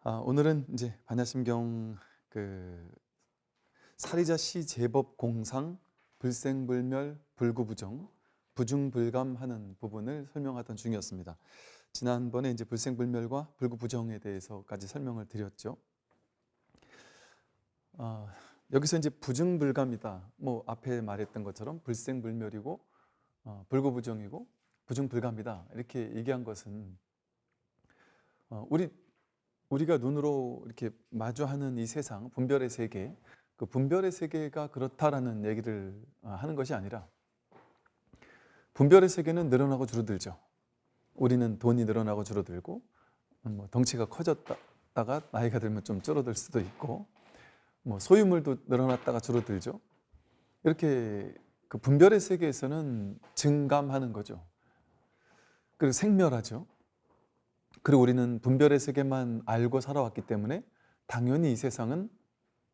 오늘은 이제 반야심경 사리자 시제법 공상 불생불멸 불구부정 부중불감하는 부분을 설명하던 중이었습니다. 지난번에 이제 불생불멸과 불구부정에 대해서까지 설명을 드렸죠. 여기서 이제 부중불감이다. 뭐 앞에 말했던 것처럼 불생불멸이고 불구부정이고 부중불감이다. 이렇게 얘기한 것은 우리가 눈으로 이렇게 마주하는 이 세상, 분별의 세계, 그 분별의 세계가 그렇다라는 얘기를 하는 것이 아니라 분별의 세계는 늘어나고 줄어들죠. 우리는 돈이 늘어나고 줄어들고 뭐 덩치가 커졌다가 나이가 들면 좀 줄어들 수도 있고 뭐 소유물도 늘어났다가 줄어들죠. 이렇게 그 분별의 세계에서는 증감하는 거죠. 그리고 생멸하죠. 그리고 우리는 분별의 세계만 알고 살아왔기 때문에 당연히 이 세상은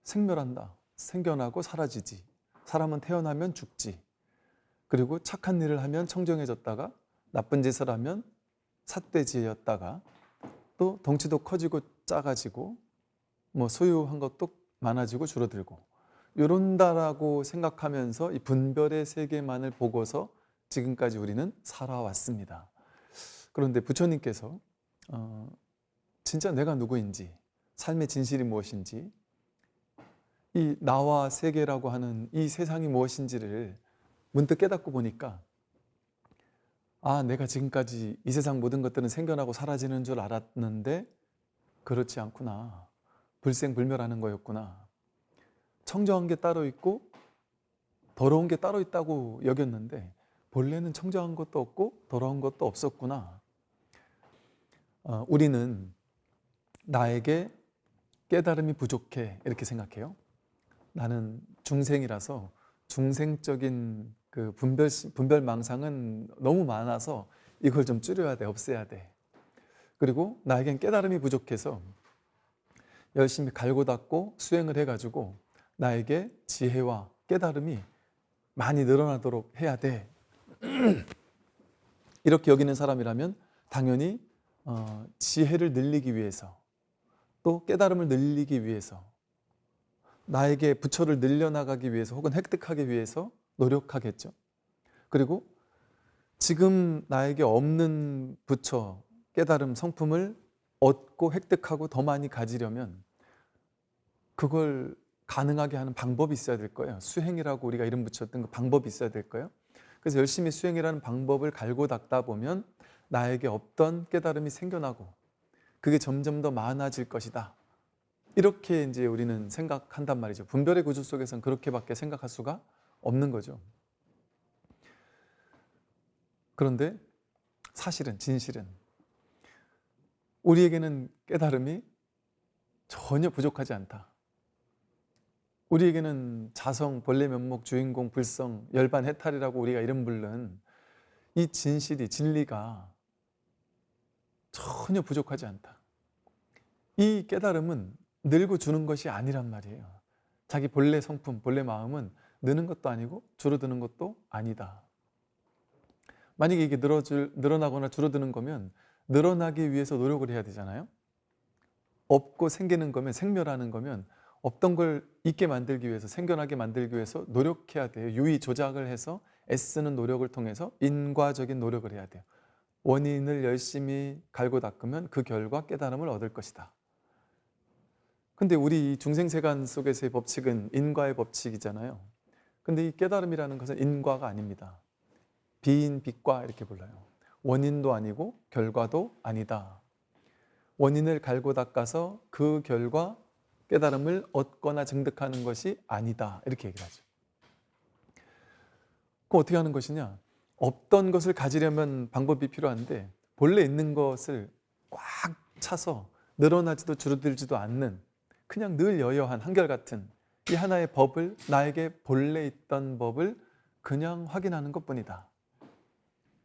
생멸한다. 생겨나고 사라지지. 사람은 태어나면 죽지. 그리고 착한 일을 하면 청정해졌다가 나쁜 짓을 하면 삿돼지였다가 또 덩치도 커지고 작아지고 뭐 소유한 것도 많아지고 줄어들고 이런다라고 생각하면서 이 분별의 세계만을 보고서 지금까지 우리는 살아왔습니다. 그런데 부처님께서 진짜 내가 누구인지, 삶의 진실이 무엇인지, 이 나와 세계라고 하는 이 세상이 무엇인지를 문득 깨닫고 보니까 내가 지금까지 이 세상 모든 것들은 생겨나고 사라지는 줄 알았는데 그렇지 않구나. 불생불멸하는 거였구나. 청정한 게 따로 있고 더러운 게 따로 있다고 여겼는데 본래는 청정한 것도 없고 더러운 것도 없었구나. 우리는 나에게 깨달음이 부족해 이렇게 생각해요. 나는 중생이라서 중생적인 그 분별망상은 너무 많아서 이걸 좀 줄여야 돼, 없애야 돼. 그리고 나에겐 깨달음이 부족해서 열심히 갈고 닦고 수행을 해가지고 나에게 지혜와 깨달음이 많이 늘어나도록 해야 돼. 이렇게 여기는 사람이라면 당연히 지혜를 늘리기 위해서 또 깨달음을 늘리기 위해서 나에게 부처를 늘려나가기 위해서 혹은 획득하기 위해서 노력하겠죠. 그리고 지금 나에게 없는 부처, 깨달음, 성품을 얻고 획득하고 더 많이 가지려면 그걸 가능하게 하는 방법이 있어야 될 거예요. 수행이라고 우리가 이름 붙였던 그 방법이 있어야 될 거예요. 그래서 열심히 수행이라는 방법을 갈고 닦다 보면 나에게 없던 깨달음이 생겨나고 그게 점점 더 많아질 것이다. 이렇게 이제 우리는 생각한단 말이죠. 분별의 구조 속에서는 그렇게밖에 생각할 수가 없는 거죠. 그런데 사실은, 진실은 우리에게는 깨달음이 전혀 부족하지 않다. 우리에게는 자성, 본래 면목, 주인공, 불성, 열반, 해탈이라고 우리가 이름 부른 이 진실이, 진리가 전혀 부족하지 않다. 이 깨달음은 늘고 주는 것이 아니란 말이에요. 자기 본래 성품, 본래 마음은 느는 것도 아니고 줄어드는 것도 아니다. 만약에 이게 늘어나거나 줄어드는 거면 늘어나기 위해서 노력을 해야 되잖아요. 없고 생기는 거면, 생멸하는 거면 없던 걸 있게 만들기 위해서, 생겨나게 만들기 위해서 노력해야 돼요. 유의 조작을 해서 애쓰는 노력을 통해서 인과적인 노력을 해야 돼요. 원인을 열심히 갈고 닦으면 그 결과 깨달음을 얻을 것이다. 근데 우리 중생세간 속에서의 법칙은 인과의 법칙이잖아요. 근데 이 깨달음이라는 것은 인과가 아닙니다. 비인빛과 이렇게 불러요. 원인도 아니고 결과도 아니다. 원인을 갈고 닦아서 그 결과 깨달음을 얻거나 증득하는 것이 아니다. 이렇게 얘기를 하죠. 그럼 어떻게 하는 것이냐? 없던 것을 가지려면 방법이 필요한데 본래 있는 것을 꽉 차서 늘어나지도 줄어들지도 않는 그냥 늘 여여한 한결같은 이 하나의 법을, 나에게 본래 있던 법을 그냥 확인하는 것뿐이다.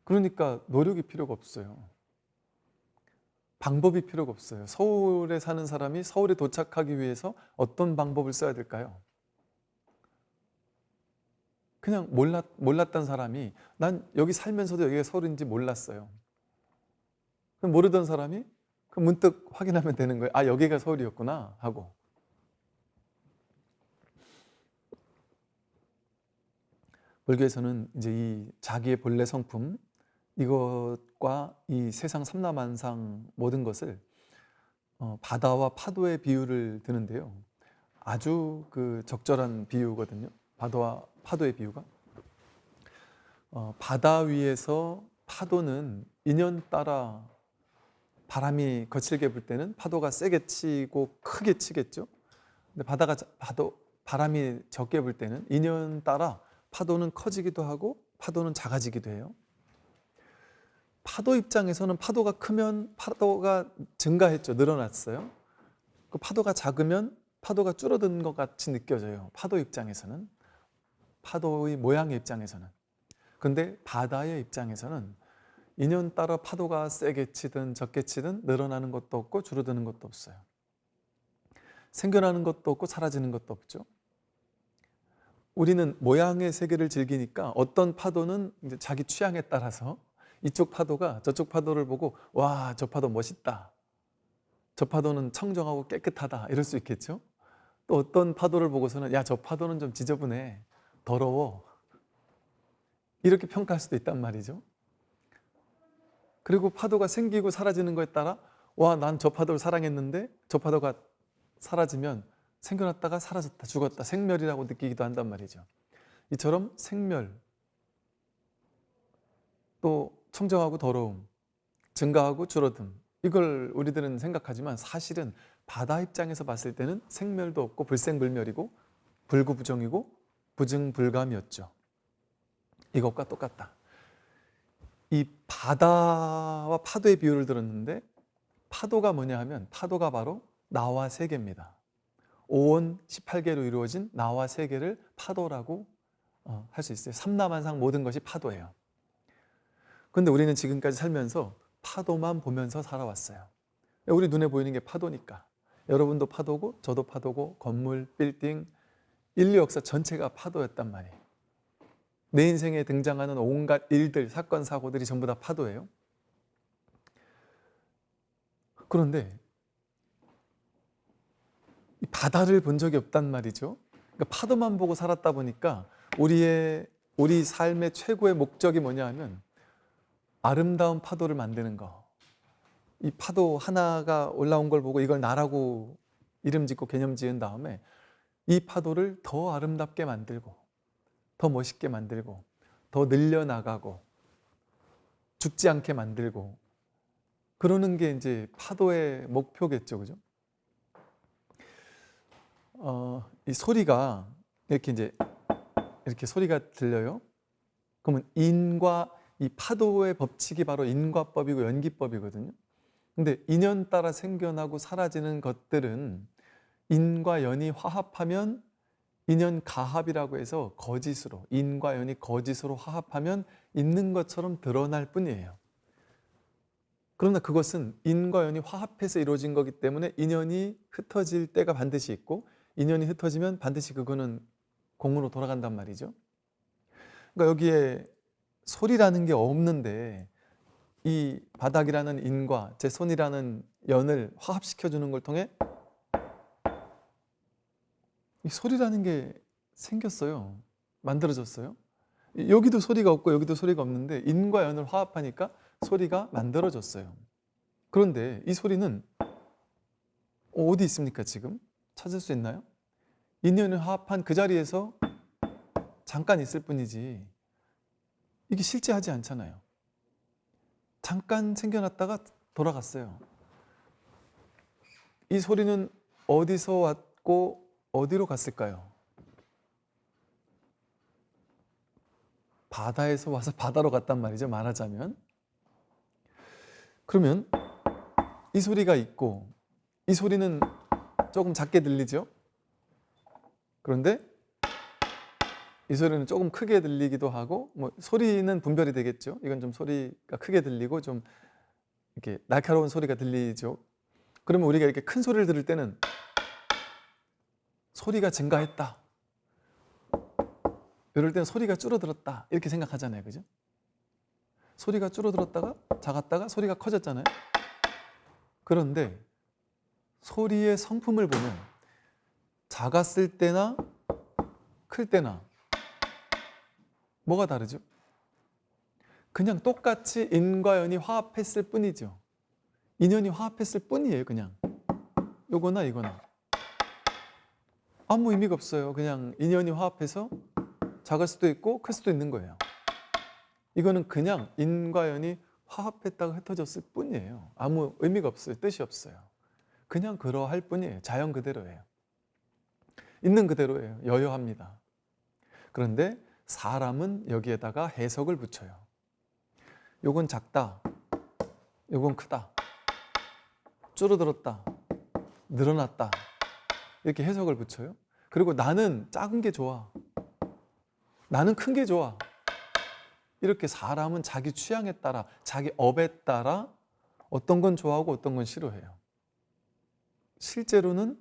그러니까 노력이 필요가 없어요. 방법이 필요가 없어요. 서울에 사는 사람이 서울에 도착하기 위해서 어떤 방법을 써야 될까요? 그냥 몰랐던 사람이 난 여기 살면서도 여기가 서울인지 몰랐어요. 모르던 사람이 그 문득 확인하면 되는 거예요. 아, 여기가 서울이었구나 하고. 불교에서는 이제 이 자기의 본래 성품, 이것과 이 세상 삼라만상 모든 것을 바다와 파도의 비유를 드는데요. 아주 그 적절한 비유거든요. 바다와 파도의 비유가. 바다 위에서 파도는 인연 따라 바람이 거칠게 불 때는 파도가 세게 치고 크게 치겠죠. 근데 바람이 적게 불 때는 인연 따라 파도는 커지기도 하고 파도는 작아지기도 해요. 파도 입장에서는 파도가 크면 파도가 증가했죠. 늘어났어요. 그 파도가 작으면 파도가 줄어든 것 같이 느껴져요. 파도 입장에서는. 파도의 모양의 입장에서는. 근데 바다의 입장에서는 인연 따라 파도가 세게 치든 적게 치든 늘어나는 것도 없고 줄어드는 것도 없어요. 생겨나는 것도 없고 사라지는 것도 없죠. 우리는 모양의 세계를 즐기니까 어떤 파도는 이제 자기 취향에 따라서 이쪽 파도가 저쪽 파도를 보고 와, 저 파도 멋있다. 저 파도는 청정하고 깨끗하다. 이럴 수 있겠죠. 또 어떤 파도를 보고서는 야, 저 파도는 좀 지저분해. 더러워. 이렇게 평가할 수도 있단 말이죠. 그리고 파도가 생기고 사라지는 거에 따라 와, 난 저 파도를 사랑했는데 저 파도가 사라지면 생겨났다가 사라졌다, 죽었다, 생멸이라고 느끼기도 한단 말이죠. 이처럼 생멸, 또 청정하고 더러움, 증가하고 줄어듦, 이걸 우리들은 생각하지만 사실은 바다 입장에서 봤을 때는 생멸도 없고 불생불멸이고 불구부정이고 부증불감이었죠. 이것과 똑같다. 이 바다와 파도의 비유를 들었는데 파도가 뭐냐 하면 파도가 바로 나와 세계입니다. 5원 18개로 이루어진 나와 세계를 파도라고 할 수 있어요. 삼라만상 모든 것이 파도예요. 그런데 우리는 지금까지 살면서 파도만 보면서 살아왔어요. 우리 눈에 보이는 게 파도니까. 여러분도 파도고 저도 파도고 건물, 빌딩, 인류 역사 전체가 파도였단 말이에요. 내 인생에 등장하는 온갖 일들, 사건, 사고들이 전부 다 파도예요. 그런데 이 바다를 본 적이 없단 말이죠. 그러니까 파도만 보고 살았다 보니까 우리 삶의 최고의 목적이 뭐냐 하면 아름다운 파도를 만드는 거. 이 파도 하나가 올라온 걸 보고 이걸 나라고 이름 짓고 개념 지은 다음에 이 파도를 더 아름답게 만들고 더 멋있게 만들고 더 늘려나가고 죽지 않게 만들고 그러는 게 이제 파도의 목표겠죠. 그죠? 이 소리가 이렇게 소리가 들려요. 그러면 인과 이 파도의 법칙이 바로 인과법이고 연기법이거든요. 근데 인연 따라 생겨나고 사라지는 것들은 인과 연이 화합하면 인연 가합이라고 해서 거짓으로, 인과 연이 거짓으로 화합하면 있는 것처럼 드러날 뿐이에요. 그러나 그것은 인과 연이 화합해서 이루어진 거기 때문에 인연이 흩어질 때가 반드시 있고 인연이 흩어지면 반드시 그거는 공으로 돌아간단 말이죠. 그러니까 여기에 소리라는 게 없는데 이 바닥이라는 인과 제 손이라는 연을 화합시켜주는 걸 통해 이 소리라는 게 생겼어요. 만들어졌어요. 여기도 소리가 없고 여기도 소리가 없는데 인과 연을 화합하니까 소리가 만들어졌어요. 그런데 이 소리는 어디 있습니까? 지금 찾을 수 있나요? 인연을 화합한 그 자리에서 잠깐 있을 뿐이지 이게 실제하지 않잖아요. 잠깐 생겨났다가 돌아갔어요. 이 소리는 어디서 왔고 어디로 갔을까요? 바다에서 와서 바다로 갔단 말이죠. 말하자면. 그러면 이 소리가 있고 이 소리는 조금 작게 들리죠. 그런데 이 소리는 조금 크게 들리기도 하고 뭐 소리는 분별이 되겠죠. 이건 좀 소리가 크게 들리고 좀 이렇게 날카로운 소리가 들리죠. 그러면 우리가 이렇게 큰 소리를 들을 때는 소리가 증가했다. 이럴 때는 소리가 줄어들었다. 이렇게 생각하잖아요. 그죠? 소리가 줄어들었다가 작았다가 소리가 커졌잖아요. 그런데 소리의 성품을 보면 작았을 때나 클 때나 뭐가 다르죠? 그냥 똑같이 인과 연이 화합했을 뿐이죠. 인연이 화합했을 뿐이에요. 그냥 요거나 이거나 아무 의미가 없어요. 그냥 인연이 화합해서 작을 수도 있고 클 수도 있는 거예요. 이거는 그냥 인과 연이 화합했다가 흩어졌을 뿐이에요. 아무 의미가 없어요. 뜻이 없어요. 그냥 그러할 뿐이에요. 자연 그대로예요. 있는 그대로예요. 여여합니다. 그런데 사람은 여기에다가 해석을 붙여요. 요건 작다, 요건 크다, 줄어들었다, 늘어났다, 이렇게 해석을 붙여요. 그리고 나는 작은 게 좋아, 나는 큰 게 좋아, 이렇게 사람은 자기 취향에 따라, 자기 업에 따라 어떤 건 좋아하고 어떤 건 싫어해요. 실제로는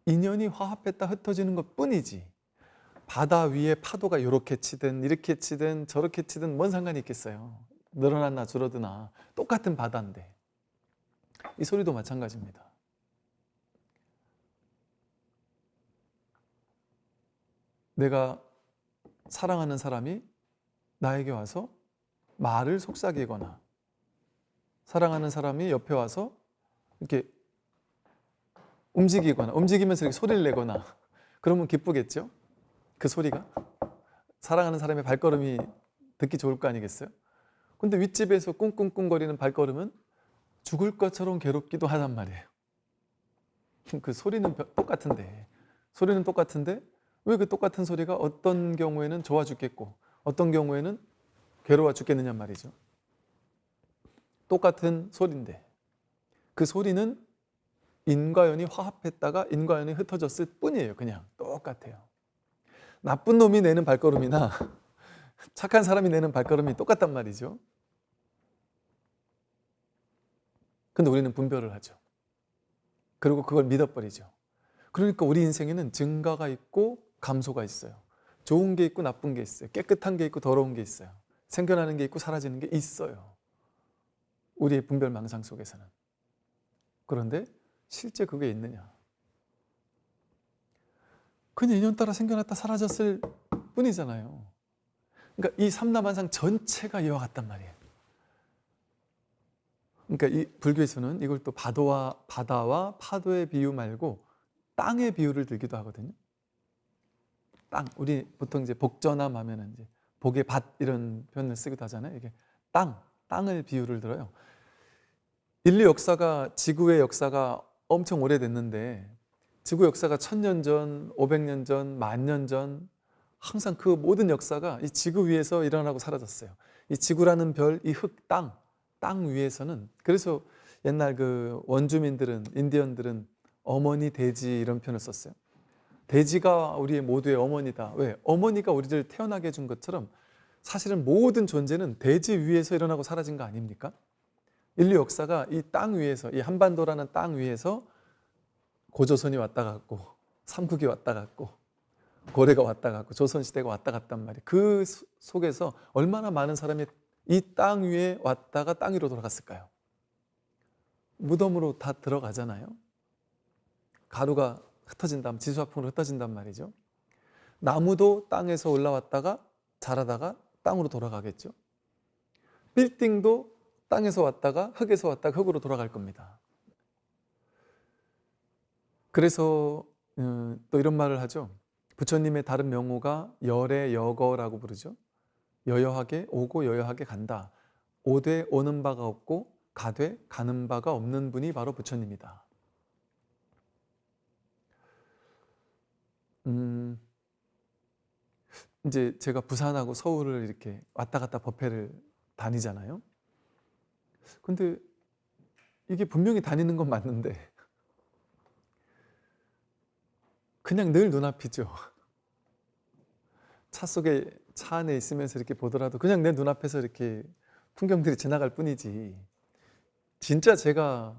인연이 화합했다 흩어지는 것 뿐이지, 바다 위에 파도가 이렇게 치든 이렇게 치든 저렇게 치든 뭔 상관이 있겠어요. 늘어났나 줄어드나 똑같은 바다인데. 이 소리도 마찬가지입니다. 내가 사랑하는 사람이 나에게 와서 말을 속삭이거나 사랑하는 사람이 옆에 와서 이렇게 움직이면서 이렇게 소리를 내거나 그러면 기쁘겠죠? 그 소리가 사랑하는 사람의 발걸음이 듣기 좋을 거 아니겠어요? 근데 윗집에서 꿍꿍꿍거리는 발걸음은 죽을 것처럼 괴롭기도 하단 말이에요. 그 소리는 똑같은데 왜 그 똑같은 소리가 어떤 경우에는 좋아 죽겠고 어떤 경우에는 괴로워 죽겠느냐 말이죠. 똑같은 소리인데 그 소리는 인과연이 화합했다가 인과연이 흩어졌을 뿐이에요. 그냥 똑같아요. 나쁜 놈이 내는 발걸음이나 착한 사람이 내는 발걸음이 똑같단 말이죠. 근데 우리는 분별을 하죠. 그리고 그걸 믿어버리죠. 그러니까 우리 인생에는 증가가 있고 감소가 있어요. 좋은 게 있고 나쁜 게 있어요. 깨끗한 게 있고 더러운 게 있어요. 생겨나는 게 있고 사라지는 게 있어요. 우리의 분별망상 속에서는. 그런데 실제 그게 있느냐? 그냥 인연 따라 생겨났다 사라졌을 뿐이잖아요. 그러니까 이 삼라만상 전체가 이와 같단 말이에요. 그러니까 이 불교에서는 이걸 또 바다와 파도의 비유 말고 땅의 비유를 들기도 하거든요. 땅, 우리 보통 이제 복전함 하면은 이제 복의 밭 이런 표현을 쓰기도 하잖아요. 이게 땅을 비유를 들어요. 인류 역사가, 지구의 역사가 엄청 오래됐는데 지구 역사가 1000년 전, 500년 전, 10,000년 전 항상 그 모든 역사가 이 지구 위에서 일어나고 사라졌어요. 이 지구라는 별, 이 흙, 땅 위에서는, 그래서 옛날 그 원주민들은, 인디언들은 어머니 돼지 이런 표현을 썼어요. 돼지가 우리의 모두의 어머니다. 왜? 어머니가 우리를 태어나게 해준 것처럼 사실은 모든 존재는 돼지 위에서 일어나고 사라진 거 아닙니까? 인류 역사가 이 땅 위에서, 이 한반도라는 땅 위에서 고조선이 왔다 갔고 삼국이 왔다 갔고 고려가 왔다 갔고 조선시대가 왔다 갔단 말이에요. 그 속에서 얼마나 많은 사람이 이 땅 위에 왔다가 땅 위로 돌아갔을까요? 무덤으로 다 들어가잖아요. 가루가 흩어진다면, 지수화풍으로 흩어진단 말이죠. 나무도 땅에서 올라왔다가 자라다가 땅으로 돌아가겠죠. 빌딩도 땅에서 왔다가 흙에서 왔다가 흙으로 돌아갈 겁니다. 그래서 또 이런 말을 하죠. 부처님의 다른 명호가 열의 여거라고 부르죠. 여여하게 오고 여여하게 간다. 오되 오는 바가 없고 가되 가는 바가 없는 분이 바로 부처님이다. 이제 제가 부산하고 서울을 이렇게 왔다 갔다 법회를 다니잖아요. 근데 이게 분명히 다니는 건 맞는데 그냥 늘 눈앞이죠. 차 안에 있으면서 이렇게 보더라도 그냥 내 눈앞에서 이렇게 풍경들이 지나갈 뿐이지 진짜 제가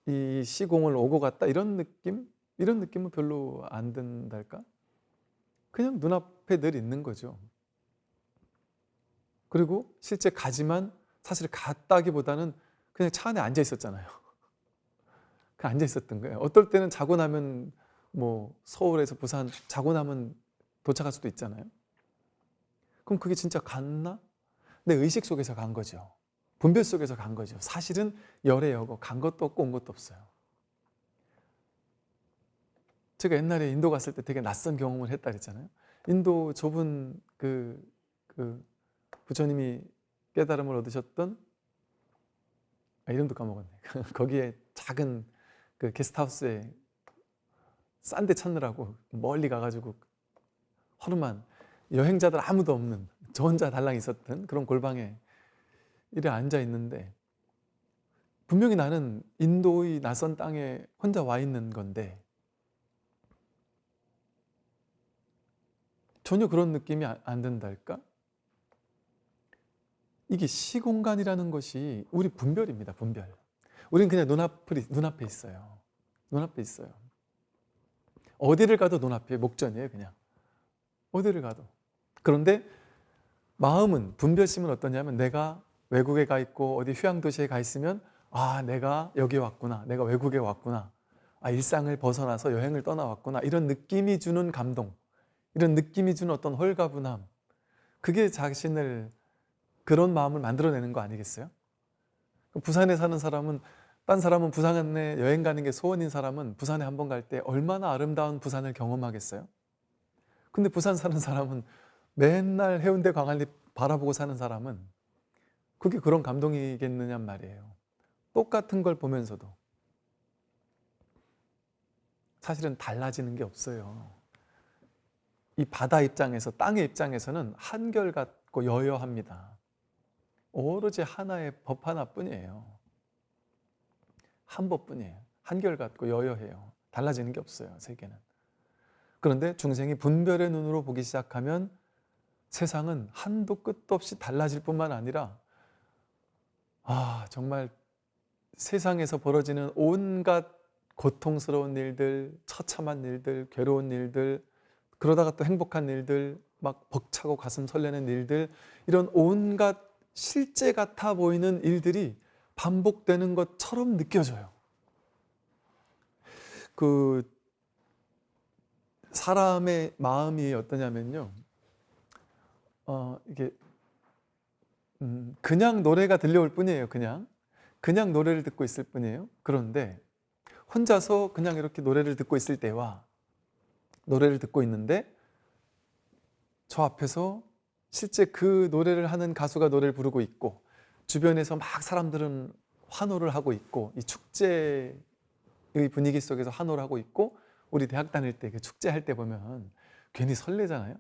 이 시공을 오고 갔다 이런 느낌은 별로 안 든달까? 그냥 눈앞에 늘 있는 거죠. 그리고 실제 가지만 사실 갔다기보다는 그냥 차 안에 앉아 있었잖아요. 앉아 있었던 거예요. 어떨 때는 자고 나면 뭐 서울에서 부산 자고 나면 도착할 수도 있잖아요. 그럼 그게 진짜 갔나? 내 의식 속에서 간 거죠. 분별 속에서 간 거죠. 사실은 열애여고 간 것도 없고 온 것도 없어요. 제가 옛날에 인도 갔을 때 되게 낯선 경험을 했다 그랬잖아요. 인도 좁은 그 부처님이 깨달음을 얻으셨던 이름도 까먹었네. 거기에 작은 그 게스트하우스에 싼 데 찾느라고 멀리 가가지고 허름한 여행자들 아무도 없는 저 혼자 달랑 있었던 그런 골방에 이래 앉아 있는데 분명히 나는 인도의 낯선 땅에 혼자 와 있는 건데 전혀 그런 느낌이 안 든달까? 이게 시공간이라는 것이 우리 분별입니다. 분별. 우리는 그냥 눈앞에 있어요. 눈앞에 있어요. 어디를 가도 눈앞에 목전이에요. 그냥 어디를 가도. 그런데 마음은, 분별심은 어떠냐면 내가 외국에 가 있고 어디 휴양도시에 가 있으면 아, 내가 여기 왔구나, 내가 외국에 왔구나, 아, 일상을 벗어나서 여행을 떠나왔구나, 이런 느낌이 주는 감동, 이런 느낌이 주는 어떤 홀가분함, 그게 자신을, 그런 마음을 만들어내는 거 아니겠어요? 부산에 사는 사람은, 딴 사람은 부산에 여행 가는 게 소원인 사람은 부산에 한번 갈 때 얼마나 아름다운 부산을 경험하겠어요? 근데 부산 사는 사람은 맨날 해운대 광안리 바라보고 사는 사람은 그게 그런 감동이겠느냐 말이에요. 똑같은 걸 보면서도 사실은 달라지는 게 없어요. 이 바다 입장에서, 땅의 입장에서는 한결같고 여여합니다. 오로지 하나의 법 하나뿐이에요. 한 법뿐이에요. 한결같고 여여해요. 달라지는 게 없어요, 세계는. 그런데 중생이 분별의 눈으로 보기 시작하면 세상은 한도 끝도 없이 달라질 뿐만 아니라 정말 세상에서 벌어지는 온갖 고통스러운 일들, 처참한 일들, 괴로운 일들, 그러다가 또 행복한 일들, 막 벅차고 가슴 설레는 일들, 이런 온갖 실제 같아 보이는 일들이 반복되는 것처럼 느껴져요. 그 사람의 마음이 어떠냐면요, 이게 그냥 노래가 들려올 뿐이에요. 그냥 노래를 듣고 있을 뿐이에요. 그런데 혼자서 그냥 이렇게 노래를 듣고 있을 때와 노래를 듣고 있는데 저 앞에서 실제 그 노래를 하는 가수가 노래를 부르고 있고 주변에서 막 사람들은 환호를 하고 있고 이 축제의 분위기 속에서 환호를 하고 있고, 우리 대학 다닐 때 그 축제할 때 보면 괜히 설레잖아요.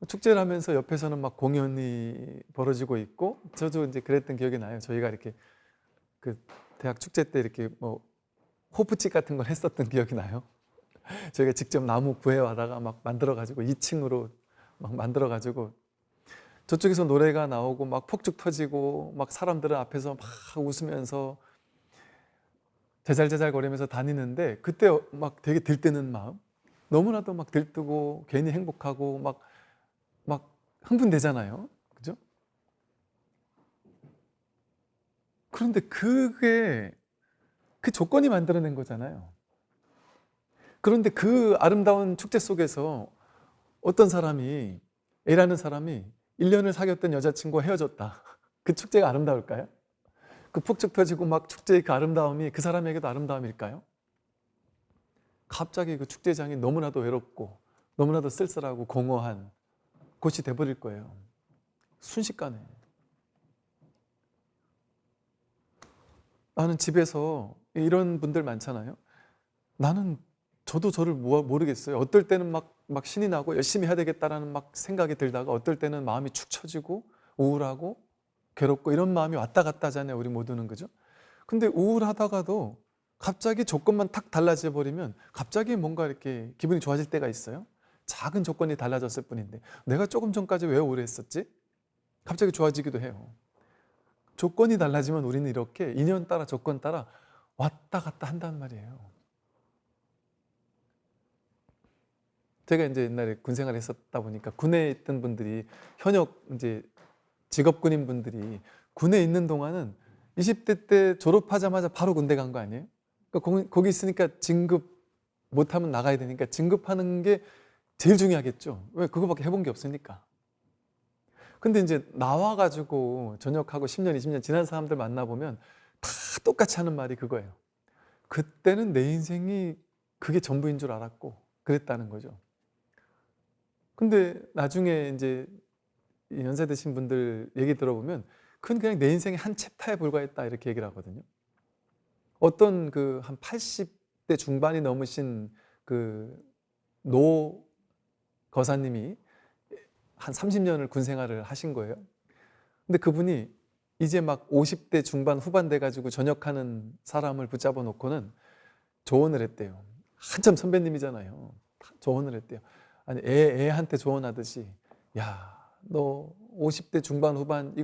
축제를 하면서 옆에서는 막 공연이 벌어지고 있고, 저도 이제 그랬던 기억이 나요. 저희가 이렇게 그 대학 축제 때 이렇게 뭐 호프집 같은 걸 했었던 기억이 나요. 저희가 직접 나무 구해와다가 막 만들어가지고 2층으로 막 만들어가지고 저쪽에서 노래가 나오고 막 폭죽 터지고 막 사람들은 앞에서 막 웃으면서 제잘제잘 거리면서 다니는데, 그때 막 되게 들뜨는 마음, 너무나도 막 들뜨고 괜히 행복하고 막 흥분되잖아요. 그죠? 그런데 그게 그 조건이 만들어낸 거잖아요. 그런데 그 아름다운 축제 속에서 어떤 사람이, A라는 사람이 1년을 사귀었던 여자친구와 헤어졌다. 그 축제가 아름다울까요? 그 폭죽 터지고 막 축제의 그 아름다움이 그 사람에게도 아름다움일까요? 갑자기 그 축제장이 너무나도 외롭고 너무나도 쓸쓸하고 공허한 곳이 돼버릴 거예요. 순식간에. 나는 집에서, 이런 분들 많잖아요. 저도 저를 모르겠어요. 어떨 때는 막 신이 나고 열심히 해야 되겠다라는 막 생각이 들다가 어떨 때는 마음이 축 처지고 우울하고 괴롭고 이런 마음이 왔다 갔다 하잖아요. 우리 모두는. 그죠? 근데 우울하다가도 갑자기 조건만 탁 달라져 버리면 갑자기 뭔가 이렇게 기분이 좋아질 때가 있어요. 작은 조건이 달라졌을 뿐인데 내가 조금 전까지 왜 우울했었지? 갑자기 좋아지기도 해요. 조건이 달라지면 우리는 이렇게 인연 따라 조건 따라 왔다 갔다 한단 말이에요. 제가 이제 옛날에 군 생활을 했었다 보니까 군에 있던 분들이, 현역 이제 직업군인 분들이 군에 있는 동안은 20대 때 졸업하자마자 바로 군대 간 거 아니에요? 그러니까 거기 있으니까 진급 못하면 나가야 되니까 진급하는 게 제일 중요하겠죠. 왜? 그거밖에 해본 게 없으니까. 근데 이제 나와가지고 전역하고 10년, 20년 지난 사람들 만나보면 다 똑같이 하는 말이 그거예요. 그때는 내 인생이 그게 전부인 줄 알았고 그랬다는 거죠. 근데 나중에 이제 연세 드신 분들 얘기 들어보면 그건 그냥 내 인생의 한 챕터에 불과했다 이렇게 얘기를 하거든요. 어떤 그 한 80대 중반이 넘으신 그 노 거사님이 한 30년을 군 생활을 하신 거예요. 근데 그분이 이제 막 50대 중반 후반 돼가지고 전역하는 사람을 붙잡아 놓고는 조언을 했대요. 한참 선배님이잖아요. 조언을 했대요. 아니 애한테 조언하듯이 야, 너 50대 중반 후반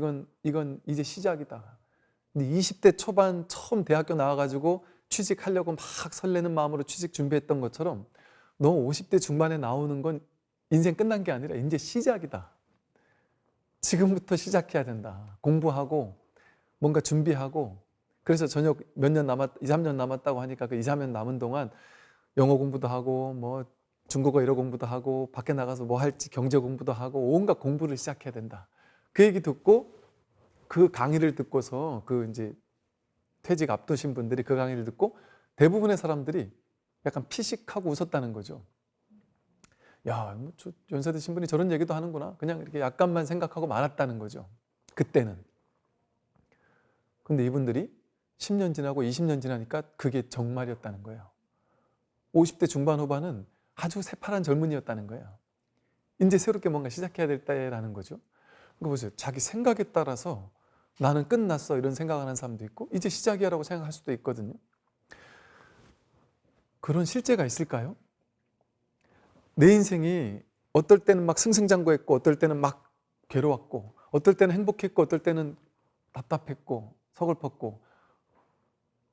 이건 이제 시작이다. 근데 20대 초반 처음 대학교 나와가지고 취직하려고 막 설레는 마음으로 취직 준비했던 것처럼 너 50대 중반에 나오는 건 인생 끝난 게 아니라 이제 시작이다. 지금부터 시작해야 된다. 공부하고 뭔가 준비하고 그래서 저녁 몇 년 2, 3년 남았다고 하니까 그 2, 3년 남은 동안 영어 공부도 하고 뭐 중국어 이런 공부도 하고 밖에 나가서 뭐 할지 경제 공부도 하고 온갖 공부를 시작해야 된다. 그 얘기 듣고 그 강의를 듣고서 그 이제 퇴직 앞두신 분들이 그 강의를 듣고 대부분의 사람들이 약간 피식하고 웃었다는 거죠. 야, 뭐 연세 드신 분이 저런 얘기도 하는구나. 그냥 이렇게 약간만 생각하고 말았다는 거죠. 그때는. 근데 이분들이 10년 지나고 20년 지나니까 그게 정말이었다는 거예요. 50대 중반 후반은 아주 새파란 젊은이였다는 거예요. 이제 새롭게 뭔가 시작해야 될 때라는 거죠. 그거 보세요. 자기 생각에 따라서 나는 끝났어 이런 생각하는 사람도 있고 이제 시작이야라고 생각할 수도 있거든요. 그런 실제가 있을까요? 내 인생이 어떨 때는 막 승승장구했고 어떨 때는 막 괴로웠고 어떨 때는 행복했고 어떨 때는 답답했고 서글펐고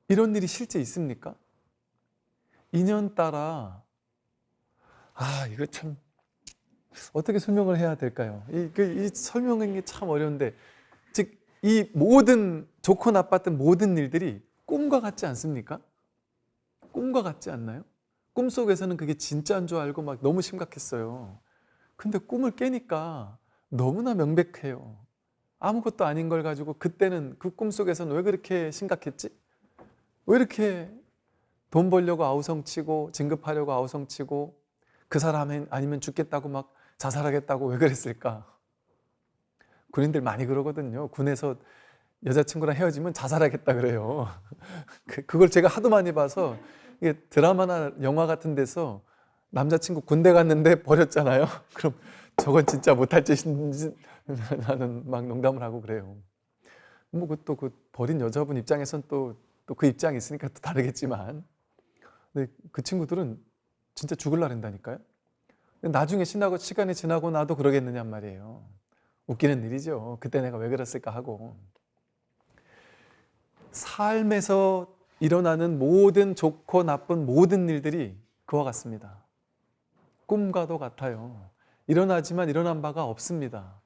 이런 일이 실제 있습니까? 인연 따라 이거 참 어떻게 설명을 해야 될까요? 이 설명하는 게 참 어려운데 즉 이 모든 좋고 나빴던 모든 일들이 꿈과 같지 않습니까? 꿈과 같지 않나요? 꿈속에서는 그게 진짜인 줄 알고 막 너무 심각했어요. 근데 꿈을 깨니까 너무나 명백해요. 아무것도 아닌 걸 가지고 그때는 그 꿈속에서는 왜 그렇게 심각했지? 왜 이렇게 돈 벌려고 아우성치고 진급하려고 아우성치고 그 사람 아니면 죽겠다고 막 자살하겠다고 왜 그랬을까? 군인들 많이 그러거든요. 군에서 여자친구랑 헤어지면 자살하겠다 그래요. 그걸 제가 하도 많이 봐서 이게 드라마나 영화 같은 데서 남자친구 군대 갔는데 버렸잖아요. 그럼 저건 진짜 못할 짓인지 나는 막 농담을 하고 그래요. 뭐 그것도 그 버린 여자분 입장에선 또 그 입장이 있으니까 또 다르겠지만 근데 그 친구들은 진짜 죽을라 한다니까요. 나중에 시간이 지나고 나도 그러겠느냔 말이에요. 웃기는 일이죠. 그때 내가 왜 그랬을까 하고. 삶에서 일어나는 모든 좋고 나쁜 모든 일들이 그와 같습니다. 꿈과도 같아요. 일어나지만 일어난 바가 없습니다.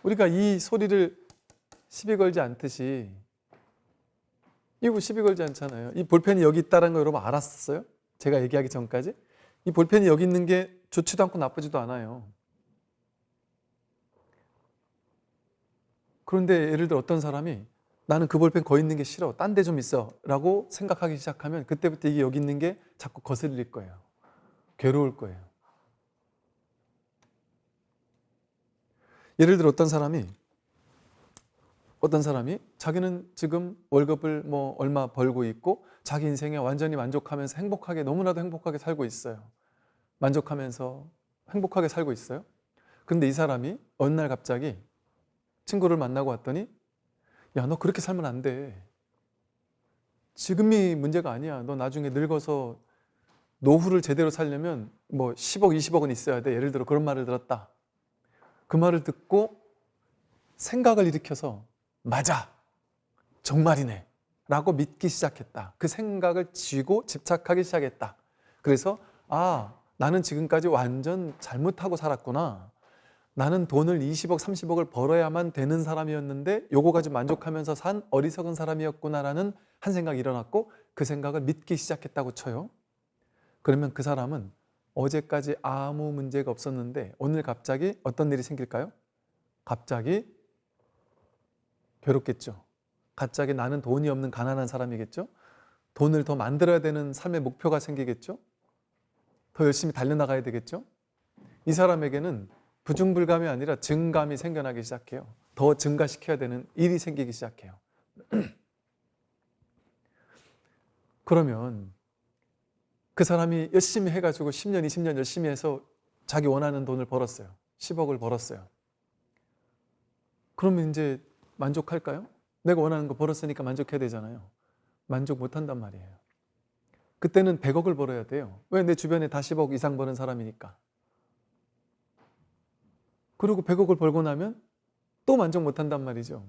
우리가 이 소리를 시비 걸지 않듯이 이거 시비 걸지 않잖아요. 이 볼펜이 여기 있다는 거 여러분 알았었어요? 제가 얘기하기 전까지? 이 볼펜이 여기 있는 게 좋지도 않고 나쁘지도 않아요. 그런데 예를 들어 어떤 사람이 나는 그 볼펜 거기 있는 게 싫어. 딴 데 좀 있어. 라고 생각하기 시작하면 그때부터 이게 여기 있는 게 자꾸 거슬릴 거예요. 괴로울 거예요. 예를 들어 어떤 사람이 자기는 지금 월급을 뭐 얼마 벌고 있고 자기 인생에 완전히 만족하면서 행복하게 너무나도 행복하게 살고 있어요. 만족하면서 행복하게 살고 있어요. 근데 이 사람이 어느 날 갑자기 친구를 만나고 왔더니 야, 너 그렇게 살면 안 돼. 지금이 문제가 아니야. 너 나중에 늙어서 노후를 제대로 살려면 뭐 10억, 20억은 있어야 돼. 예를 들어 그런 말을 들었다. 그 말을 듣고 생각을 일으켜서 맞아. 정말이네. 라고 믿기 시작했다. 그 생각을 쥐고 집착하기 시작했다. 그래서 나는 지금까지 완전 잘못하고 살았구나. 나는 돈을 20억, 30억을 벌어야만 되는 사람이었는데 요거 가지고 만족하면서 산 어리석은 사람이었구나라는 한 생각이 일어났고 그 생각을 믿기 시작했다고 쳐요. 그러면 그 사람은 어제까지 아무 문제가 없었는데 오늘 갑자기 어떤 일이 생길까요? 갑자기 괴롭겠죠. 갑자기 나는 돈이 없는 가난한 사람이겠죠. 돈을 더 만들어야 되는 삶의 목표가 생기겠죠. 더 열심히 달려나가야 되겠죠. 이 사람에게는 부중불감이 아니라 증감이 생겨나기 시작해요. 더 증가시켜야 되는 일이 생기기 시작해요. 그러면 그 사람이 열심히 해가지고 10년, 20년 열심히 해서 자기 원하는 돈을 벌었어요. 10억을 벌었어요. 그러면 이제 만족할까요? 내가 원하는 거 벌었으니까 만족해야 되잖아요. 만족 못한단 말이에요. 그때는 100억을 벌어야 돼요. 왜? 내 주변에 다 10억 이상 버는 사람이니까. 그리고 100억을 벌고 나면 또 만족 못한단 말이죠.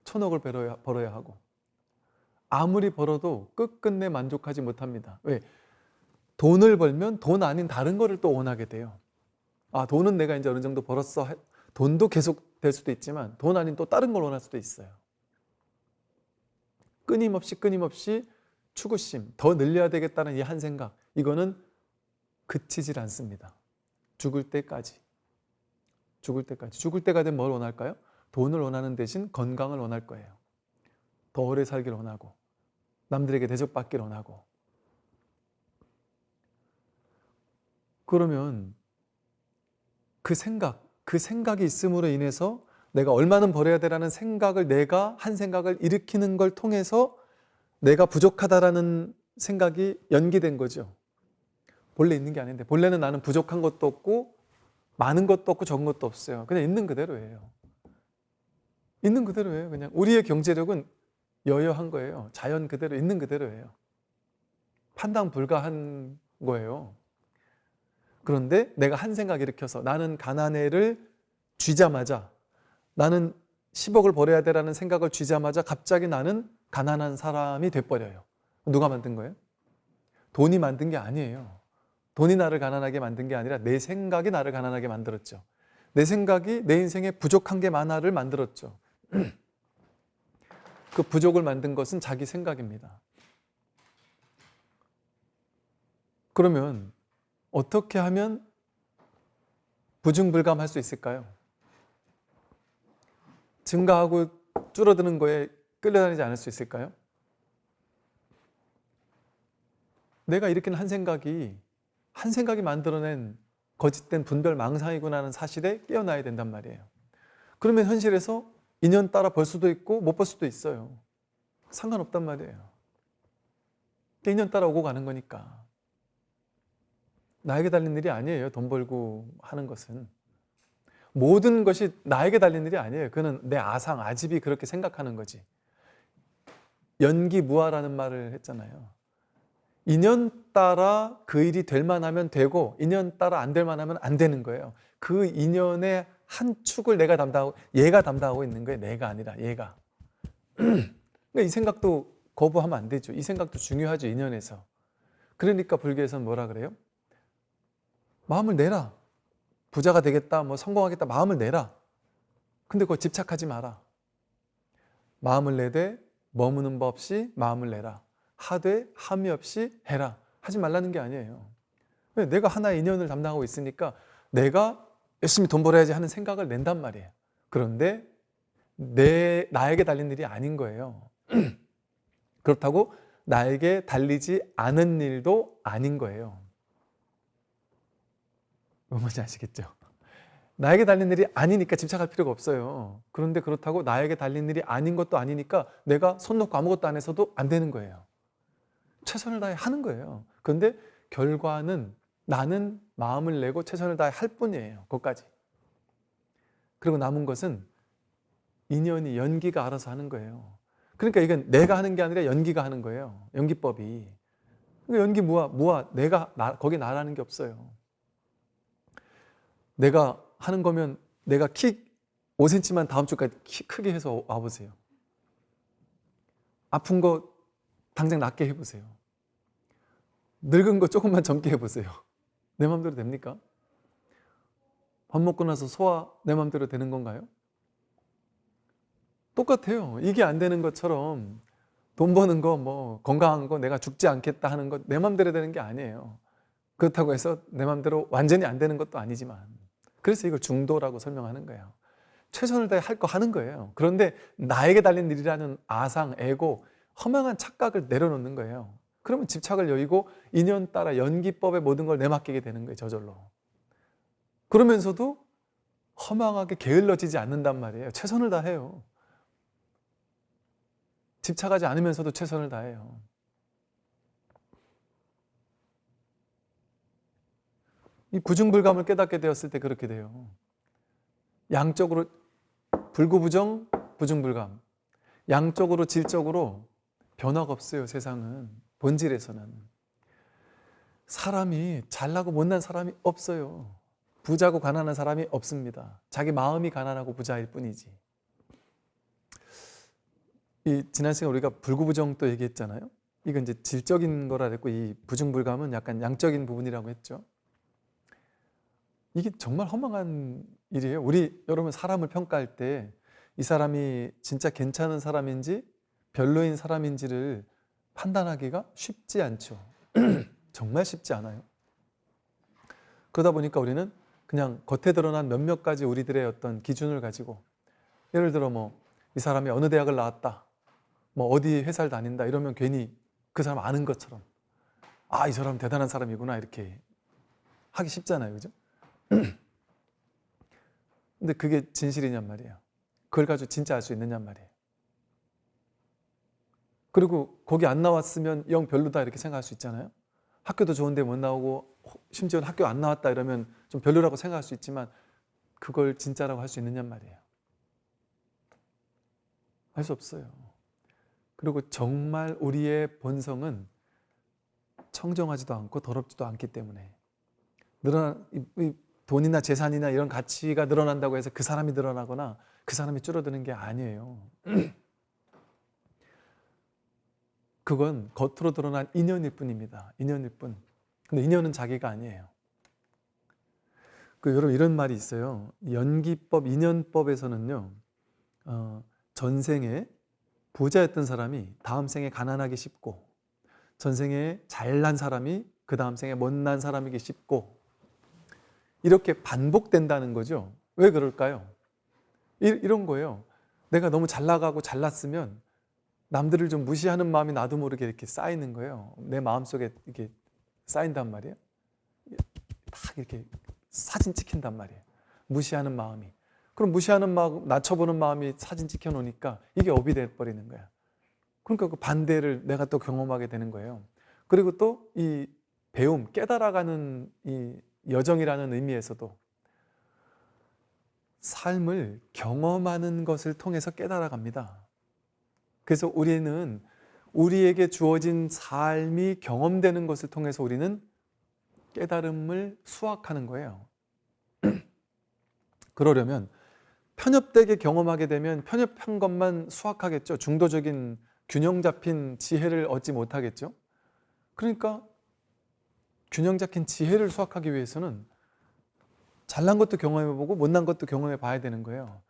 1000억을 벌어야 하고. 아무리 벌어도 끝끝내 만족하지 못합니다. 왜? 돈을 벌면 돈 아닌 다른 거를 또 원하게 돼요. 아, 돈은 내가 이제 어느 정도 벌었어. 돈도 계속 될 수도 있지만 돈 아닌 또 다른 걸 원할 수도 있어요. 끊임없이 추구심, 더 늘려야 되겠다는 이 한 생각, 이거는 그치질 않습니다. 죽을 때까지. 죽을 때가 되면 뭘 원할까요? 돈을 원하는 대신 건강을 원할 거예요. 더 오래 살길 원하고, 남들에게 대접받길 원하고. 그러면 그 생각이 있음으로 인해서 내가 얼마는 벌어야 되라는 생각을, 내가 한 생각을 일으키는 걸 통해서 내가 부족하다라는 생각이 연기된 거죠. 본래 있는 게 아닌데, 본래는 나는 부족한 것도 없고 많은 것도 없고 적은 것도 없어요. 그냥 있는 그대로예요. 있는 그대로예요. 그냥 우리의 경제력은 여여한 거예요. 자연 그대로 있는 그대로예요. 판단 불가한 거예요. 그런데 내가 한 생각 일으켜서 나는 가난해를 쥐자마자, 나는 10억을 벌어야 되라는 생각을 쥐자마자 갑자기 나는 가난한 사람이 돼버려요. 누가 만든 거예요? 돈이 만든 게 아니에요. 돈이 나를 가난하게 만든 게 아니라 내 생각이 나를 가난하게 만들었죠. 내 생각이 내 인생에 부족한 게 많아를 만들었죠. 그 부족을 만든 것은 자기 생각입니다. 그러면 어떻게 하면 부중불감할 수 있을까요? 증가하고 줄어드는 거에 끌려다니지 않을 수 있을까요? 내가 일으킨 한 생각이 만들어낸 거짓된 분별 망상이구나 하는 사실에 깨어나야 된단 말이에요. 그러면 현실에서 인연 따라 벌 수도 있고 못 벌 수도 있어요. 상관없단 말이에요. 인연 따라 오고 가는 거니까. 나에게 달린 일이 아니에요. 돈 벌고 하는 것은. 모든 것이 나에게 달린 일이 아니에요. 그는 내 아상, 아집이 그렇게 생각하는 거지. 연기무아라는 말을 했잖아요. 인연 따라 그 일이 될 만하면 되고 인연 따라 안 될 만하면 안 되는 거예요. 그 인연의 한 축을 얘가 담당하고 있는 거예요. 내가 아니라 얘가. 그러니까 이 생각도 거부하면 안 되죠. 이 생각도 중요하죠. 인연에서. 그러니까 불교에서는 뭐라 그래요? 마음을 내라. 부자가 되겠다, 뭐 성공하겠다, 마음을 내라. 근데 그거 집착하지 마라. 마음을 내되 머무는 법 없이 마음을 내라. 하되 함이 없이 해라. 하지 말라는 게 아니에요. 내가 하나의 인연을 담당하고 있으니까 내가 열심히 돈 벌어야지 하는 생각을 낸단 말이에요. 그런데 나에게 달린 일이 아닌 거예요. 그렇다고 나에게 달리지 않은 일도 아닌 거예요. 뭔지 아시겠죠? 나에게 달린 일이 아니니까 집착할 필요가 없어요. 그런데 그렇다고 나에게 달린 일이 아닌 것도 아니니까 내가 손 놓고 아무것도 안 해서도 안 되는 거예요. 최선을 다해 하는 거예요. 그런데 결과는 나는 마음을 내고 최선을 다해 할 뿐이에요. 그것까지. 그리고 남은 것은 인연이, 연기가 알아서 하는 거예요. 그러니까 이건 내가 하는 게 아니라 연기가 하는 거예요. 연기법이. 그러니까 연기 무아, 거기 나라는 게 없어요. 내가 하는 거면 내가 키 5cm만 다음 주까지 크게 해서 와보세요. 아픈 거 당장 낫게 해보세요. 늙은 거 조금만 젊게 해보세요. 내 마음대로 됩니까? 밥 먹고 나서 소화 내 마음대로 되는 건가요? 똑같아요. 이게 안 되는 것처럼 돈 버는 거, 뭐 건강한 거, 내가 죽지 않겠다 하는 거 내 맘대로 되는 게 아니에요. 그렇다고 해서 내 맘대로 완전히 안 되는 것도 아니지만, 그래서 이걸 중도라고 설명하는 거예요. 최선을 다해 할 거 하는 거예요. 그런데 나에게 달린 일이라는 아상, 에고, 허망한 착각을 내려놓는 거예요. 그러면 집착을 여의고 인연 따라 연기법에 모든 걸 내맡기게 되는 거예요. 저절로. 그러면서도 허망하게 게을러지지 않는단 말이에요. 최선을 다해요. 집착하지 않으면서도 최선을 다해요. 이 부중불감을 깨닫게 되었을 때 그렇게 돼요. 양쪽으로 불구부정, 부중불감. 양쪽으로 질적으로 변화가 없어요. 세상은. 본질에서는. 사람이 잘나고 못난 사람이 없어요. 부자고 가난한 사람이 없습니다. 자기 마음이 가난하고 부자일 뿐이지. 지난 시간에 우리가 불구부정 또 얘기했잖아요. 이건 이제 질적인 거라 했고, 이 부중불감은 약간 양적인 부분이라고 했죠. 이게 정말 허망한 일이에요. 여러분 사람을 평가할 때 이 사람이 진짜 괜찮은 사람인지 별로인 사람인지를 판단하기가 쉽지 않죠. 정말 쉽지 않아요. 그러다 보니까 우리는 그냥 겉에 드러난 몇몇 가지 우리들의 어떤 기준을 가지고, 예를 들어 뭐 이 사람이 어느 대학을 나왔다, 뭐 어디 회사를 다닌다 이러면 괜히 그 사람 아는 것처럼, 아, 이 사람 대단한 사람이구나 이렇게 하기 쉽잖아요. 그죠? 근데 그게 진실이냔 말이에요. 그걸 가지고 진짜 알 수 있느냔 말이에요. 그리고 거기 안 나왔으면 영 별로다 이렇게 생각할 수 있잖아요. 학교도 좋은데 못 나오고 심지어 학교 안 나왔다 이러면 좀 별로라고 생각할 수 있지만, 그걸 진짜라고 할 수 있느냔 말이에요. 할 수 없어요. 그리고 정말 우리의 본성은 청정하지도 않고 더럽지도 않기 때문에, 돈이나 재산이나 이런 가치가 늘어난다고 해서 그 사람이 늘어나거나 그 사람이 줄어드는 게 아니에요. 그건 겉으로 드러난 인연일 뿐입니다. 인연일 뿐. 근데 인연은 자기가 아니에요. 여러분 이런 말이 있어요. 연기법, 인연법에서는요, 전생에 부자였던 사람이 다음 생에 가난하기 쉽고, 전생에 잘난 사람이 그 다음 생에 못난 사람이기 쉽고, 이렇게 반복된다는 거죠. 왜 그럴까요? 이런 거예요. 내가 너무 잘 나가고 잘났으면 남들을 좀 무시하는 마음이 나도 모르게 이렇게 쌓이는 거예요. 내 마음속에 이렇게 쌓인단 말이에요. 딱 이렇게 사진 찍힌단 말이에요. 무시하는 마음이. 그럼 무시하는 마음, 낮춰보는 마음이 사진 찍혀 놓으니까 이게 업이 돼버리는 거야. 그러니까 그 반대를 내가 또 경험하게 되는 거예요. 그리고 또 이 배움, 깨달아가는 이 여정이라는 의미에서도 삶을 경험하는 것을 통해서 깨달아갑니다. 그래서 우리는 우리에게 주어진 삶이 경험되는 것을 통해서 우리는 깨달음을 수확하는 거예요. 그러려면 편협되게 경험하게 되면 편협한 것만 수확하겠죠. 중도적인 균형 잡힌 지혜를 얻지 못하겠죠. 그러니까 균형 잡힌 지혜를 수확하기 위해서는 잘난 것도 경험해보고 못난 것도 경험해 봐야 되는 거예요.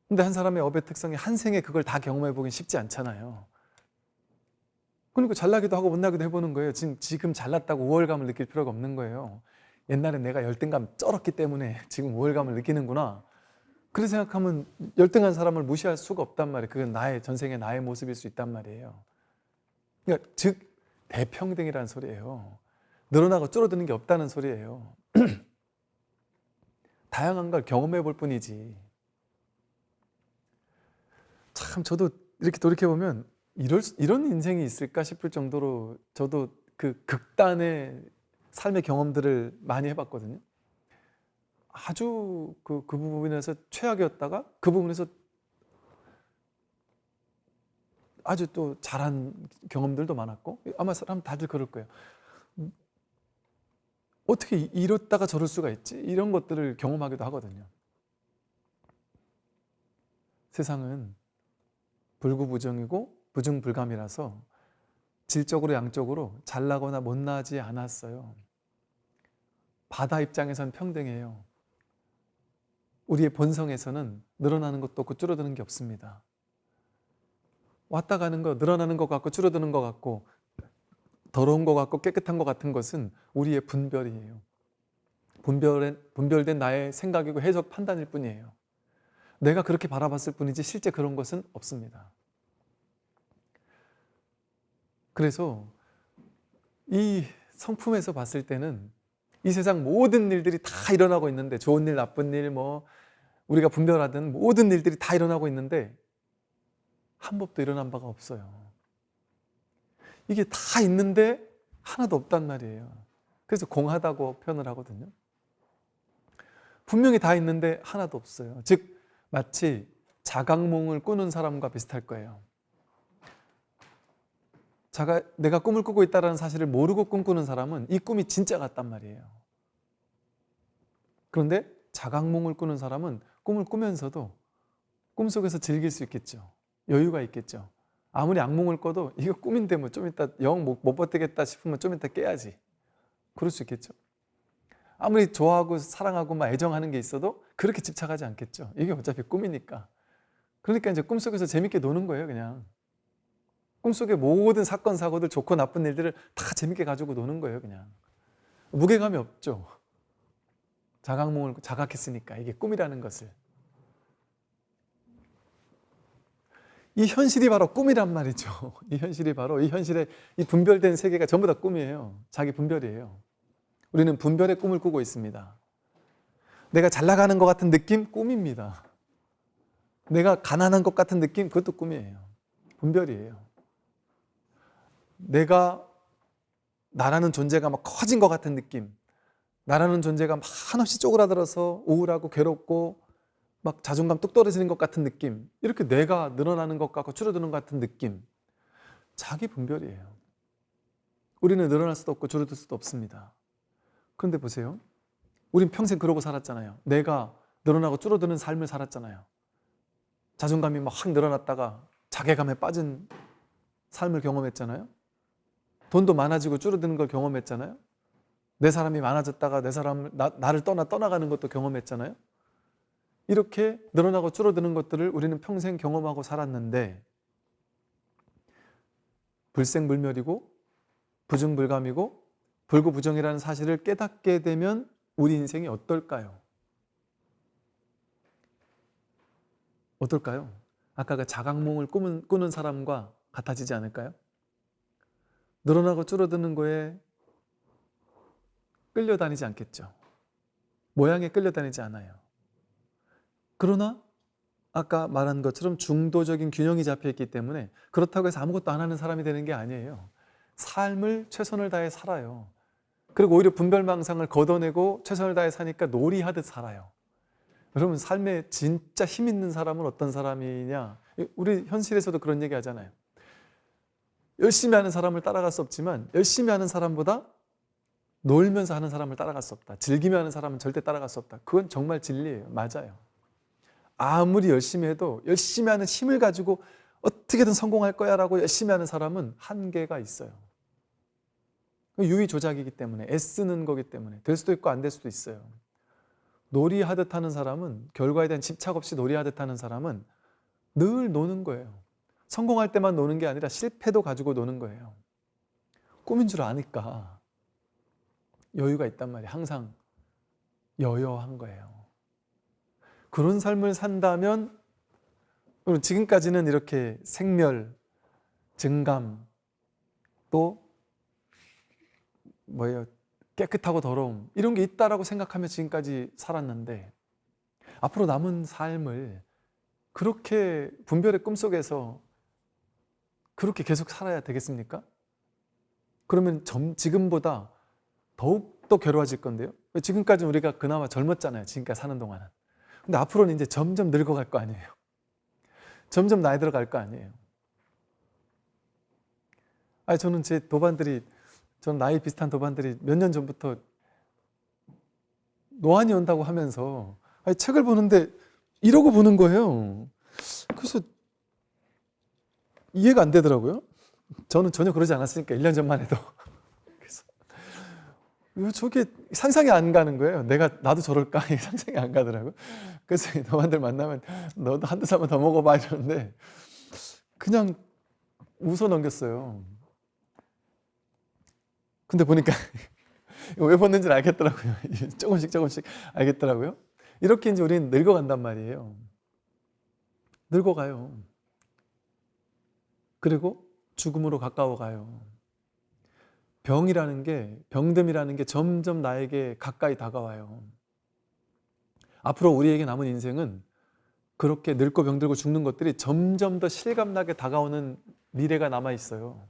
근데 한 사람의 업의 특성이 한 생에 그걸 다 경험해 보긴 쉽지 않잖아요. 그러니까 잘나기도 하고 못나기도 해보는 거예요. 지금 잘났다고 우월감을 느낄 필요가 없는 거예요. 옛날에 내가 열등감 쩔었기 때문에 지금 우월감을 느끼는구나. 그렇게 생각하면 열등한 사람을 무시할 수가 없단 말이에요. 그건 전생의 나의 모습일 수 있단 말이에요. 그러니까 즉 대평등이라는 소리예요. 늘어나고 줄어드는 게 없다는 소리예요. 다양한 걸 경험해 볼 뿐이지. 참 저도 이렇게 돌이켜보면 이런 인생이 있을까 싶을 정도로 저도 그 극단의 삶의 경험들을 많이 해봤거든요. 아주 그 부분에서 최악이었다가 그 부분에서 아주 또 잘한 경험들도 많았고, 아마 사람 다들 그럴 거예요. 어떻게 이렇다가 저럴 수가 있지? 이런 것들을 경험하기도 하거든요. 세상은 불구부정이고 부중불감이라서 질적으로 양적으로 잘나거나 못나지 않았어요. 바다 입장에선 평등해요. 우리의 본성에서는 늘어나는 것도 없고 줄어드는 게 없습니다. 왔다 가는 거, 늘어나는 것 같고 줄어드는 것 같고 더러운 것 같고 깨끗한 것 같은 것은 우리의 분별이에요. 분별된 나의 생각이고 해석 판단일 뿐이에요. 내가 그렇게 바라봤을 뿐이지 실제 그런 것은 없습니다. 그래서 이 성품에서 봤을 때는 이 세상 모든 일들이 다 일어나고 있는데, 좋은 일, 나쁜 일, 우리가 분별하던 모든 일들이 다 일어나고 있는데 한 법도 일어난 바가 없어요. 이게 다 있는데 하나도 없단 말이에요. 그래서 공하다고 표현을 하거든요. 분명히 다 있는데 하나도 없어요. 즉 마치 자각몽을 꾸는 사람과 비슷할 거예요. 내가 꿈을 꾸고 있다는 사실을 모르고 꿈꾸는 사람은 이 꿈이 진짜 같단 말이에요. 그런데 자각몽을 꾸는 사람은 꿈을 꾸면서도 꿈속에서 즐길 수 있겠죠. 여유가 있겠죠. 아무리 악몽을 꿔도 이거 꿈인데 좀 이따 영 못 버티겠다 싶으면 좀 이따 깨야지. 그럴 수 있겠죠. 아무리 좋아하고 사랑하고 애정하는 게 있어도 그렇게 집착하지 않겠죠. 이게 어차피 꿈이니까. 그러니까 이제 꿈속에서 재밌게 노는 거예요, 그냥. 꿈속의 모든 사건, 사고들, 좋고 나쁜 일들을 다 재밌게 가지고 노는 거예요, 그냥. 무게감이 없죠. 자각몽을 자각했으니까, 이게 꿈이라는 것을. 이 현실이 바로 꿈이란 말이죠. 이 현실이 바로 이 현실의 이 분별된 세계가 전부 다 꿈이에요. 자기 분별이에요. 우리는 분별의 꿈을 꾸고 있습니다. 내가 잘 나가는 것 같은 느낌? 꿈입니다. 내가 가난한 것 같은 느낌? 그것도 꿈이에요. 분별이에요. 나라는 존재가 막 커진 것 같은 느낌, 나라는 존재가 막 한없이 쪼그라들어서 우울하고 괴롭고 막 자존감 뚝 떨어지는 것 같은 느낌, 이렇게 내가 늘어나는 것 같고 줄어드는 것 같은 느낌, 자기 분별이에요. 우리는 늘어날 수도 없고 줄어들 수도 없습니다. 그런데 보세요. 우린 평생 그러고 살았잖아요. 내가 늘어나고 줄어드는 삶을 살았잖아요. 자존감이 막 확 늘어났다가 자괴감에 빠진 삶을 경험했잖아요. 돈도 많아지고 줄어드는 걸 경험했잖아요. 내 사람이 많아졌다가 나를 떠나가는 것도 경험했잖아요. 이렇게 늘어나고 줄어드는 것들을 우리는 평생 경험하고 살았는데, 불생불멸이고 부증불감이고 불구부정이라는 사실을 깨닫게 되면 우리 인생이 어떨까요? 어떨까요? 아까 그 자각몽을 꾸는 사람과 같아지지 않을까요? 늘어나고 줄어드는 거에 끌려다니지 않겠죠. 모양에 끌려다니지 않아요. 그러나 아까 말한 것처럼 중도적인 균형이 잡혀있기 때문에 그렇다고 해서 아무것도 안 하는 사람이 되는 게 아니에요. 삶을 최선을 다해 살아요. 그리고 오히려 분별망상을 걷어내고 최선을 다해 사니까 놀이하듯 살아요. 여러분, 삶에 진짜 힘 있는 사람은 어떤 사람이냐? 우리 현실에서도 그런 얘기 하잖아요. 열심히 하는 사람을 따라갈 수 없지만 열심히 하는 사람보다 놀면서 하는 사람을 따라갈 수 없다. 즐기며 하는 사람은 절대 따라갈 수 없다. 그건 정말 진리예요. 맞아요. 아무리 열심히 해도 열심히 하는 힘을 가지고 어떻게든 성공할 거야 라고 열심히 하는 사람은 한계가 있어요. 유의조작이기 때문에, 애쓰는 거기 때문에 될 수도 있고 안 될 수도 있어요. 놀이하듯 하는 사람은, 결과에 대한 집착 없이 놀이하듯 하는 사람은 늘 노는 거예요. 성공할 때만 노는 게 아니라 실패도 가지고 노는 거예요. 꿈인 줄 아니까 여유가 있단 말이에요. 항상 여여한 거예요. 그런 삶을 산다면 지금까지는 이렇게 생멸, 증감, 또 깨끗하고 더러움, 이런 게 있다라고 생각하며 지금까지 살았는데, 앞으로 남은 삶을 그렇게 분별의 꿈속에서 그렇게 계속 살아야 되겠습니까? 그러면 지금보다 더욱더 괴로워질 건데요. 지금까지 우리가 그나마 젊었잖아요. 지금까지 사는 동안은. 근데 앞으로는 이제 점점 늙어갈 거 아니에요. 점점 나이 들어갈 거 아니에요. 저는 저는 나이 비슷한 도반들이 몇 년 전부터 노안이 온다고 하면서 책을 보는데 이러고 보는 거예요. 그래서 이해가 안 되더라고요. 저는 전혀 그러지 않았으니까 1년 전만 해도. 그래서 저게 상상이 안 가는 거예요. 나도 저럴까? 상상이 안 가더라고요. 그래서 너만들 만나면 너도 한두 잔만 더 먹어봐 이러는데, 그냥 웃어 넘겼어요. 근데 보니까 왜 벗는지는 알겠더라고요. 조금씩 알겠더라고요. 이렇게 이제 우리는 늙어간단 말이에요. 늙어가요. 그리고 죽음으로 가까워가요. 병듦이라는 게 점점 나에게 가까이 다가와요. 앞으로 우리에게 남은 인생은 그렇게 늙고 병들고 죽는 것들이 점점 더 실감나게 다가오는 미래가 남아 있어요.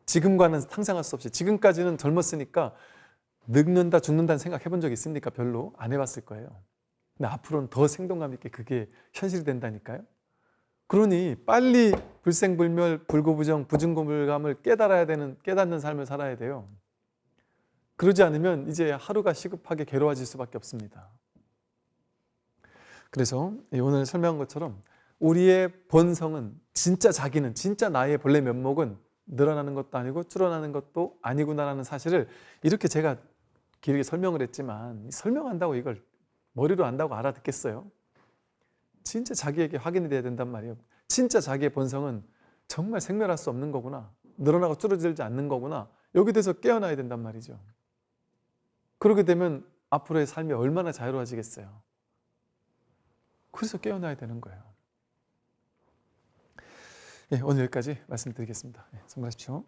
지금과는 상상할 수 없이. 지금까지는 젊었으니까 늙는다 죽는다는 생각 해본 적 있습니까? 별로 안 해봤을 거예요. 근데 앞으로는 더 생동감 있게 그게 현실이 된다니까요. 그러니 빨리 불생불멸 불구부정 부증고물감을 깨닫는 삶을 살아야 돼요. 그러지 않으면 이제 하루가 시급하게 괴로워질 수밖에 없습니다. 그래서 오늘 설명한 것처럼 우리의 본성은 진짜 자기는 진짜 나의 본래 면목은 늘어나는 것도 아니고 줄어나는 것도 아니구나라는 사실을 이렇게 제가 길게 설명을 했지만 설명한다고 이걸 머리로 안다고 알아듣겠어요? 진짜 자기에게 확인이 돼야 된단 말이에요. 진짜 자기의 본성은 정말 생멸할 수 없는 거구나. 늘어나고 줄어들지 않는 거구나. 여기 대해서 깨어나야 된단 말이죠. 그렇게 되면 앞으로의 삶이 얼마나 자유로워지겠어요. 그래서 깨어나야 되는 거예요. 오늘 여기까지 말씀드리겠습니다. 수고하십시오.